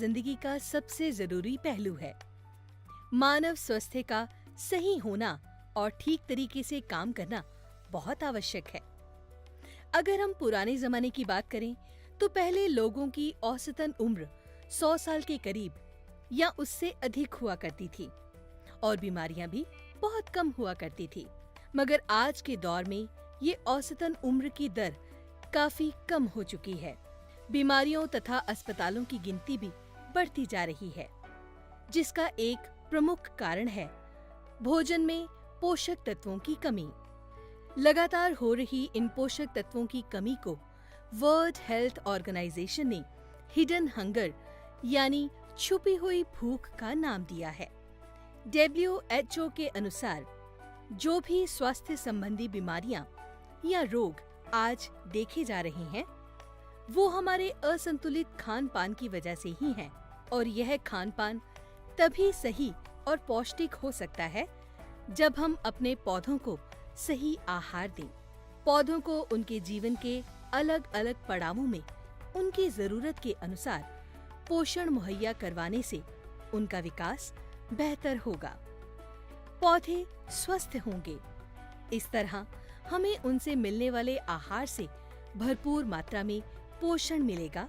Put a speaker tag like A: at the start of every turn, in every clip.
A: जिंदगी का सबसे जरूरी पहलू है। मानव स्वास्थ्य का सही होना और ठीक तरीके से काम करना बहुत आवश्यक है। अगर हम पुराने जमाने की बात करें तो पहले लोगों की औसतन उम्र 100 साल के करीब या उससे अधिक हुआ करती थी और बीमारियां भी बहुत कम हुआ करती थी। मगर आज के दौर में ये औसतन उम्र की दर काफी कम हो चुकी है। बीमारियों तथा अस्पतालों की गिनती भी बढ़ती जा रही है, जिसका एक प्रमुख कारण है भोजन में पोषक तत्वों की कमी। लगातार हो रही इन पोषक तत्वों की कमी को वर्ल्ड हेल्थ ऑर्गेनाइजेशन ने हिडन हंगर यानी छुपी हुई भूख का नाम दिया है। WHO के अनुसार जो भी स्वास्थ्य संबंधी बीमारियां या रोग आज देखे जा रहे हैं वो हमारे असंतुलित खान पान की वजह से ही है। और यह खान पान तभी सही और पौष्टिक हो सकता है जब हम अपने पौधों को सही आहार दें। पौधों को उनके जीवन के अलग अलग पड़ावों में उनकी जरूरत के अनुसार पोषण मुहैया करवाने से उनका विकास बेहतर होगा, पौधे स्वस्थ होंगे। इस तरह हमें उनसे मिलने वाले आहार से भरपूर मात्रा में पोषण मिलेगा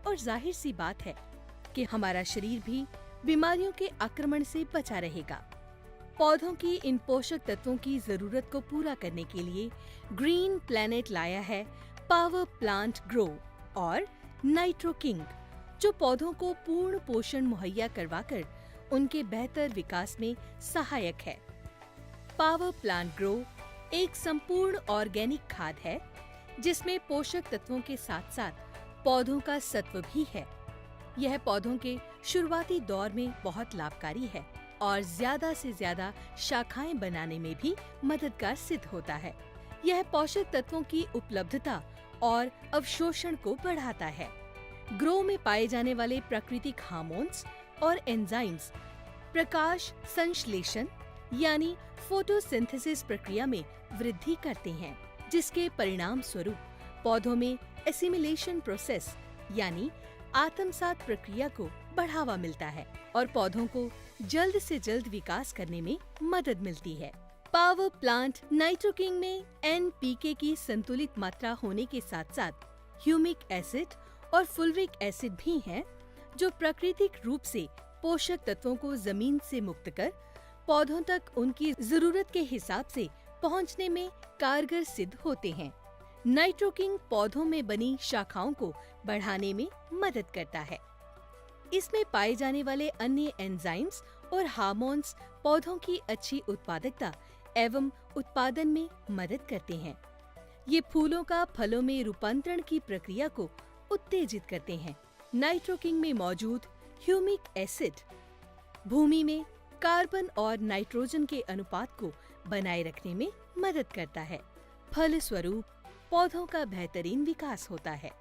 A: और जाहिर सी बात है कि हमारा शरीर भी बीमारियों के आक्रमण से बचा रहेगा। पौधों की इन पोषक तत्वों की जरूरत को पूरा करने के लिए ग्रीन प्लैनेट लाया है पावर प्लांट ग्रो और नाइट्रो किंग, जो पौधों को पूर्ण पोषण मुहैया करवाकर उनके बेहतर विकास में सहायक है। पावर प्लांट ग्रो एक संपूर्ण ऑर्गेनिक खाद है जिसमें पोषक तत्वों के साथ साथ पौधों का सत्व भी है। यह पौधों के शुरुआती दौर में बहुत लाभकारी है और ज्यादा से ज्यादा शाखाएं बनाने में भी मददगार सिद्ध होता है। यह पोषक तत्वों की उपलब्धता और अवशोषण को बढ़ाता है। ग्रो में पाए जाने वाले प्राकृतिक हार्मोन्स और एंजाइम्स प्रकाश संश्लेषण यानी फोटोसिंथेसिस प्रक्रिया में वृद्धि करते हैं, जिसके परिणाम स्वरूप पौधों में एसिमिलेशन प्रोसेस यानी आत्मसात प्रक्रिया को बढ़ावा मिलता है और पौधों को जल्द से जल्द विकास करने में मदद मिलती है। पावर प्लांट नाइट्रो किंग में NPK की संतुलित मात्रा होने के साथ साथ ह्यूमिक एसिड और फुल्विक एसिड भी है, जो प्राकृतिक रूप से पोषक तत्वों को जमीन से मुक्त कर पौधों तक उनकी जरूरत के हिसाब से पहुंचने में कारगर सिद्ध होते हैं। नाइट्रो किंग पौधों में बनी शाखाओं को बढ़ाने में मदद करता है। इसमें पाए जाने वाले अन्य एंजाइम्स और हार्मोन्स पौधों की अच्छी उत्पादकता एवं उत्पादन में मदद करते हैं। ये फूलों का फलों में रूपांतरण की प्रक्रिया को उत्तेजित करते हैं। नाइट्रो किंग में मौजूद ह्यूमिक एसिड भूमि में कार्बन और नाइट्रोजन के अनुपात को बनाए रखने में मदद करता है। फलस्वरूप पौधों का बेहतरीन विकास होता है।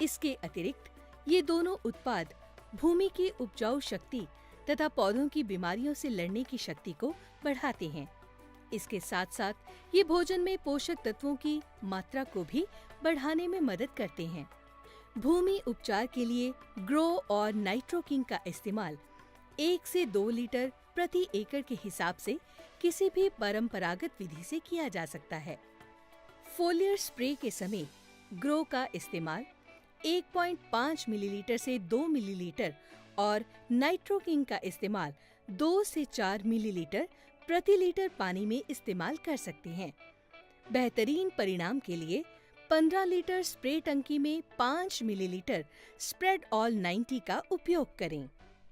A: इसके अतिरिक्त ये दोनों उत्पाद भूमि की उपजाऊ शक्ति तथा पौधों की बीमारियों से लड़ने की शक्ति को बढ़ाते हैं। इसके साथ साथ ये भोजन में पोषक तत्वों की मात्रा को भी बढ़ाने में मदद करते हैं। भूमि उपचार के लिए ग्रो और नाइट्रो किंग का इस्तेमाल 1 से 2 लीटर प्रति एकड़ के हिसाब से किसी भी परंपरागत विधि से किया जा सकता है। फोलियर स्प्रे के समय ग्रो का इस्तेमाल 1.5 मिलीलीटर से 2 मिलीलीटर और नाइट्रो किंग का इस्तेमाल 2 से 4 मिलीलीटर प्रति लीटर पानी में इस्तेमाल कर सकते हैं। बेहतरीन परिणाम के लिए 15 लीटर स्प्रे टंकी में 5 मिलीलीटर स्प्रेड ऑल 90 का उपयोग करें।